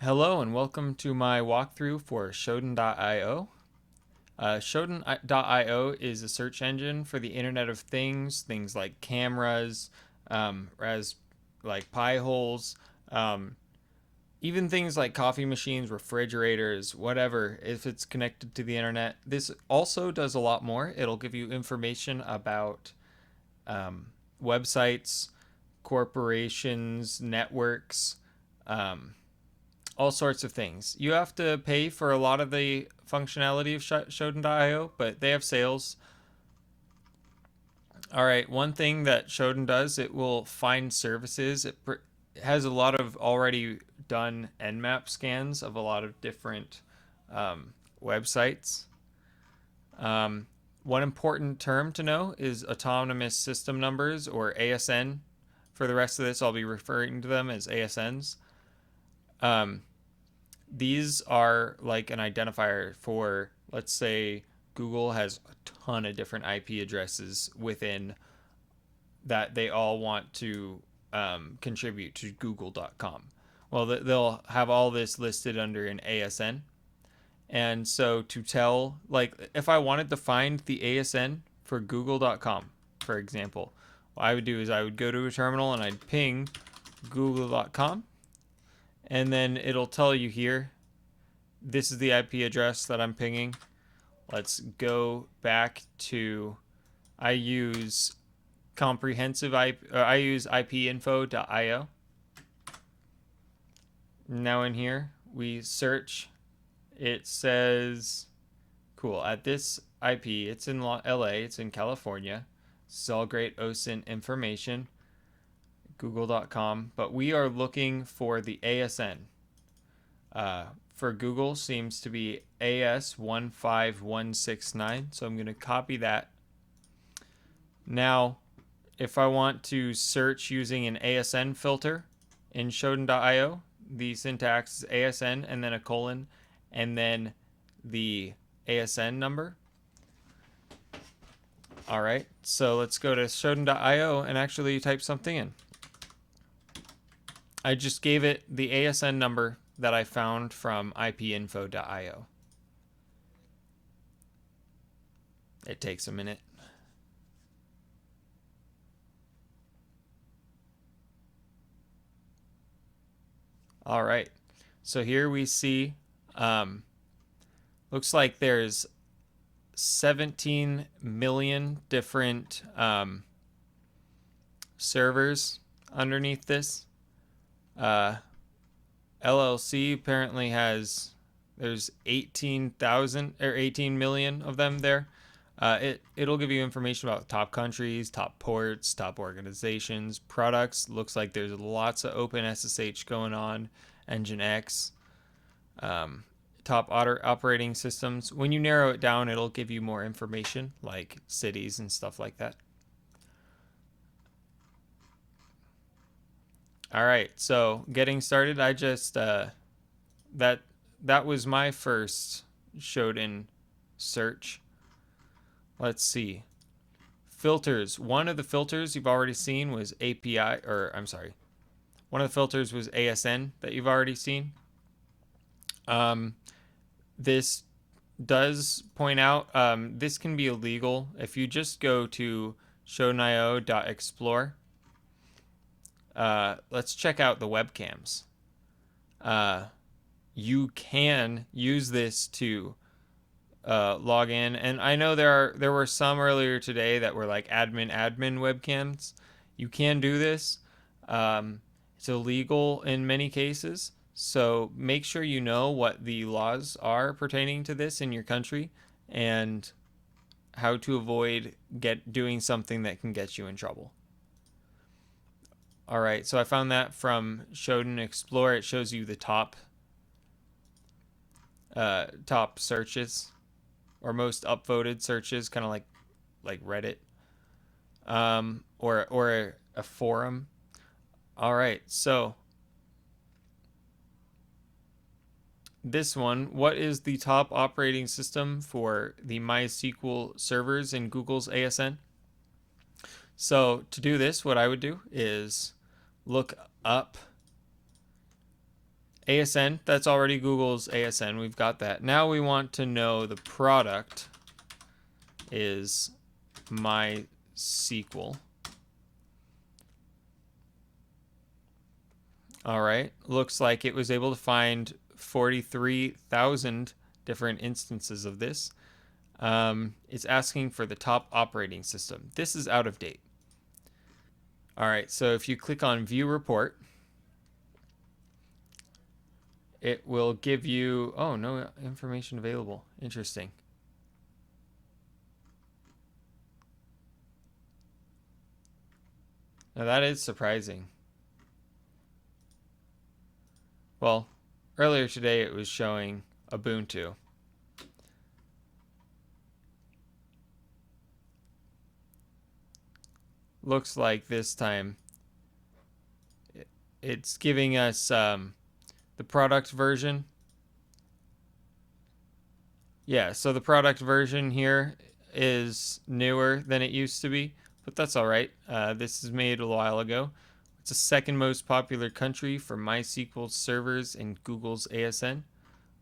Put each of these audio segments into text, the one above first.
Hello and welcome to my walkthrough for Shodan.io. Shodan.io is a search engine for the Internet of Things, things like cameras, as like pie holes, um, even things like coffee machines, refrigerators, whatever, if it's connected to the internet. This also does a lot more. It'll give you information about um, websites, corporations, networks, um, all sorts of things. You have to pay for a lot of the functionality of Shodan.io, but they have sales. All right, one thing that Shodan does, it will find services. It has a lot of already done Nmap scans of a lot of different websites. Um, One important term to know is autonomous system numbers, or ASN. For the rest of this, I'll be referring to them as ASNs. Um, these are like an identifier for, let's say, Google has a ton of different IP addresses within that they all want to contribute to google.com. Well, they'll have all this listed under an ASN. And so to tell, like, if I wanted to find the ASN for google.com, for example, what I would do is I would go to a terminal and I'd ping google.com, and then it'll tell you here, this is the IP address that I'm pinging. Let's go back to, I use comprehensive IP, I use ipinfo.io. Now in here, we search. It says, cool, at this IP, it's in LA, it's in California. This is all great OSINT information, google.com, but we are looking for the ASN. For Google seems to be AS15169, so I'm going to copy that. Now, if I want to search using an ASN filter in Shodan.io, the syntax is ASN and then a colon and then the ASN number. All right, so let's go to Shodan.io and actually type something in. I just gave it the ASN number that I found from ipinfo.io. It takes a minute. All right, so here we see, looks like there's 17 million different servers underneath this. LLC apparently there's 18,000 or 18 million of them there. It'll give you information about top countries, top ports, top organizations, products. Looks like there's lots of OpenSSH going on, Nginx, top operating systems. When you narrow it down, it'll give you more information, like cities and stuff like that. All right, so getting started, I just that was my first Shodan search. Let's see. Filters. One of the filters you've already seen was API, or I'm sorry. One of the filters was ASN that you've already seen. This does point out this can be illegal. If you just go to shodanio.explore, let's check out the webcams. You can use this to log in, and I know there were some earlier today that were like admin webcams. You can do this. It's illegal in many cases, so make sure you know what the laws are pertaining to this in your country and how to avoid doing something that can get you in trouble. All right, so I found that from Shodan Explore. It shows you the top searches, or most upvoted searches, kind of like Reddit, or a forum. All right, so this one, what is the top operating system for the MySQL servers in Google's ASN? So to do this, what I would do is look up ASN, that's already Google's ASN. We've got that. Now we want to know the product is MySQL. All right. Looks like it was able to find 43,000 different instances of this. It's asking for the top operating system. This is out of date. All right. So if you click on View Report, it will give you, oh, no information available. Interesting. Now that is surprising. Well, earlier today it was showing Ubuntu. Looks like this time it's giving us the product version. Yeah, so the product version here is newer than it used to be, but that's all right. This is made a while ago. It's the second most popular country for MySQL servers in Google's ASN.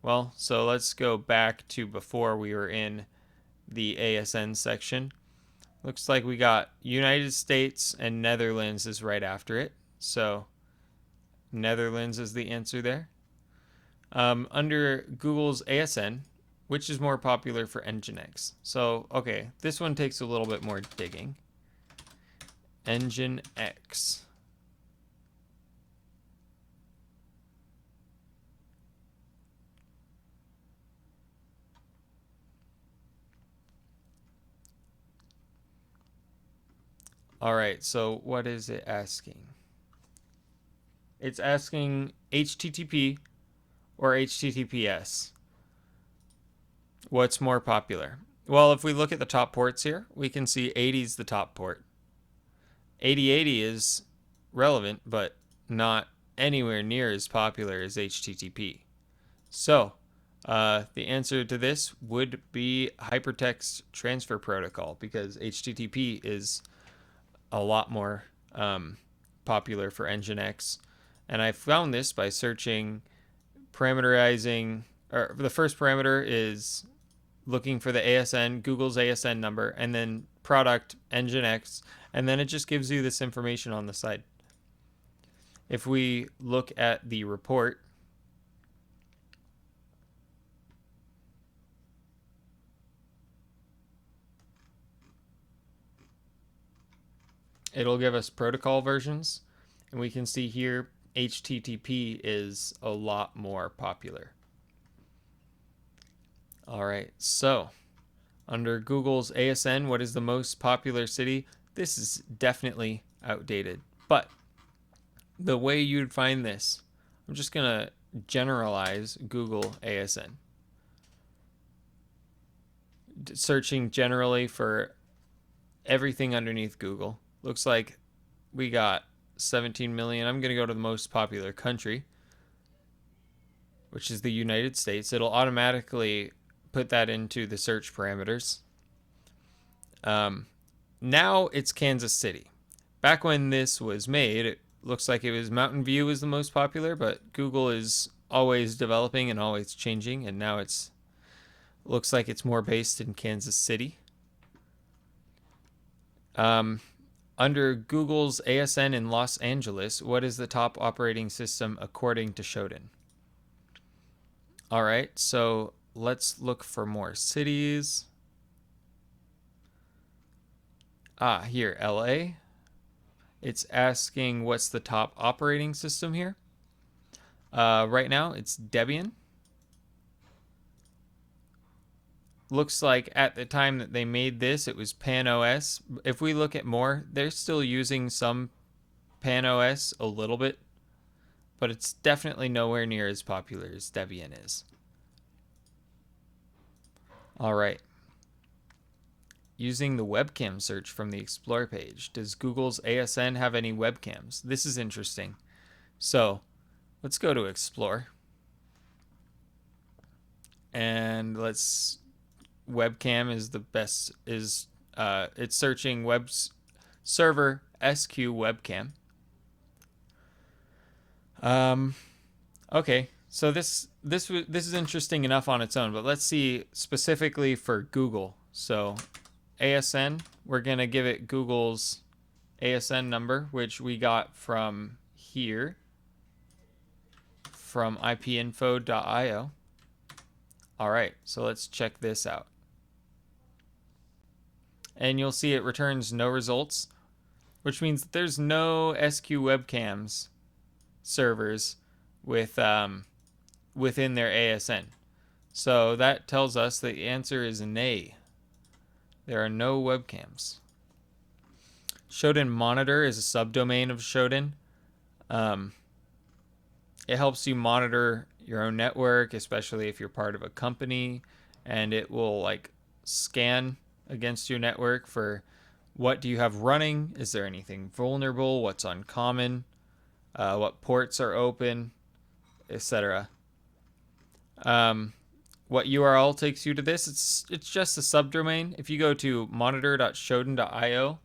Well, so let's go back to before we were in the ASN section. Looks like we got United States and Netherlands is right after it. So Netherlands is the answer there. Under Google's ASN, which is more popular for Nginx? So, okay, this one takes a little bit more digging. Nginx. All right, so what is it asking? It's asking HTTP or HTTPS. What's more popular? Well, if we look at the top ports here, we can see 80 is the top port. 8080 is relevant, but not anywhere near as popular as HTTP. So, the answer to this would be Hypertext Transfer Protocol, because HTTP is a lot more popular for Nginx. And I found this by searching parameterizing, or the first parameter is looking for the ASN, Google's ASN number, and then product Nginx, and then it just gives you this information on the side. If we look at the report, it'll give us protocol versions, and we can see here HTTP is a lot more popular. All right, so under Google's ASN, what is the most popular city? This is definitely outdated, but the way you'd find this, I'm just going to generalize Google ASN. Searching generally for everything underneath Google. Looks like we got 17 million. I'm going to go to the most popular country, which is the United States. It'll automatically put that into the search parameters. Now it's Kansas City. Back when this was made, it looks like it was Mountain View was the most popular, but Google is always developing and always changing, and now it's looks like it's more based in Kansas City. Under Google's ASN in Los Angeles, what is the top operating system according to Shodan? All right, so let's look for more cities. Here, LA. It's asking what's the top operating system here. Right now, it's Debian. Looks like at the time that they made this, it was Pan OS. If we look at more, they're still using some Pan OS a little bit, but it's definitely nowhere near as popular as Debian is. All right. Using the webcam search from the Explore page, does Google's ASN have any webcams? This is interesting. So let's go to Explore. And let's, webcam is the best, it's searching web server SQ webcam. Okay, so this is interesting enough on its own, but let's see specifically for Google. So ASN, we're gonna give it Google's ASN number, which we got from here, from ipinfo.io. All right, so let's check this out. And you'll see it returns no results, which means that there's no SQ webcams servers with within their ASN. So that tells us the answer is nay. There are no webcams. Shodan Monitor is a subdomain of Shodan. It helps you monitor your own network, especially if you're part of a company, and it will like scan against your network for what do you have running, is there anything vulnerable, what's uncommon, what ports are open, etc. What URL takes you to this? It's just a subdomain. If you go to monitor.shodan.io,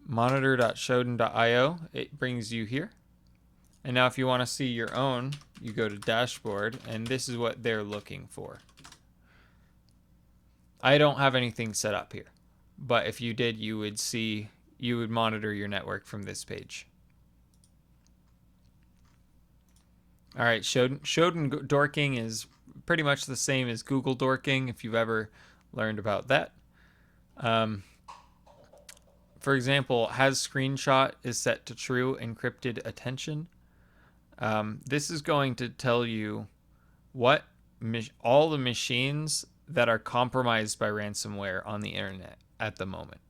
monitor.shodan.io, it brings you here. And now if you want to see your own, you go to dashboard, and this is what they're looking for. I don't have anything set up here, but if you did, you would monitor your network from this page. All right, Shodan dorking is pretty much the same as Google dorking, if you've ever learned about that. For example, has screenshot is set to true encrypted attention. This is going to tell you what all the machines that are compromised by ransomware on the internet at the moment.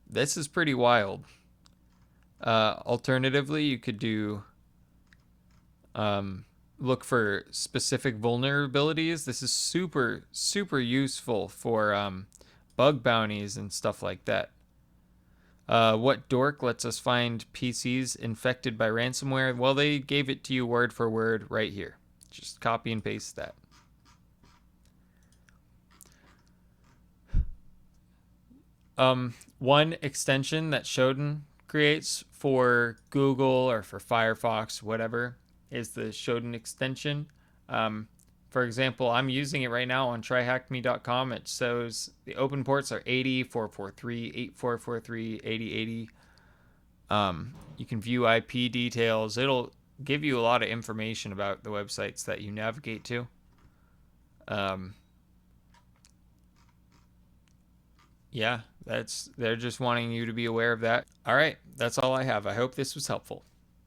This is pretty wild. Alternatively, you could do look for specific vulnerabilities. This is super useful for bug bounties and stuff like that. What dork lets us find PCs infected by ransomware? Well, they gave it to you word for word right here. Just copy and paste that. One extension that Shodan creates for Google or for Firefox, whatever, is the Shodan extension. For example, I'm using it right now on tryhackme.com. It shows the open ports are 80, 443, 8443, 8080. You can view IP details. It'll give you a lot of information about the websites that you navigate to. Yeah, they're just wanting you to be aware of that. All right, that's all I have. I hope this was helpful.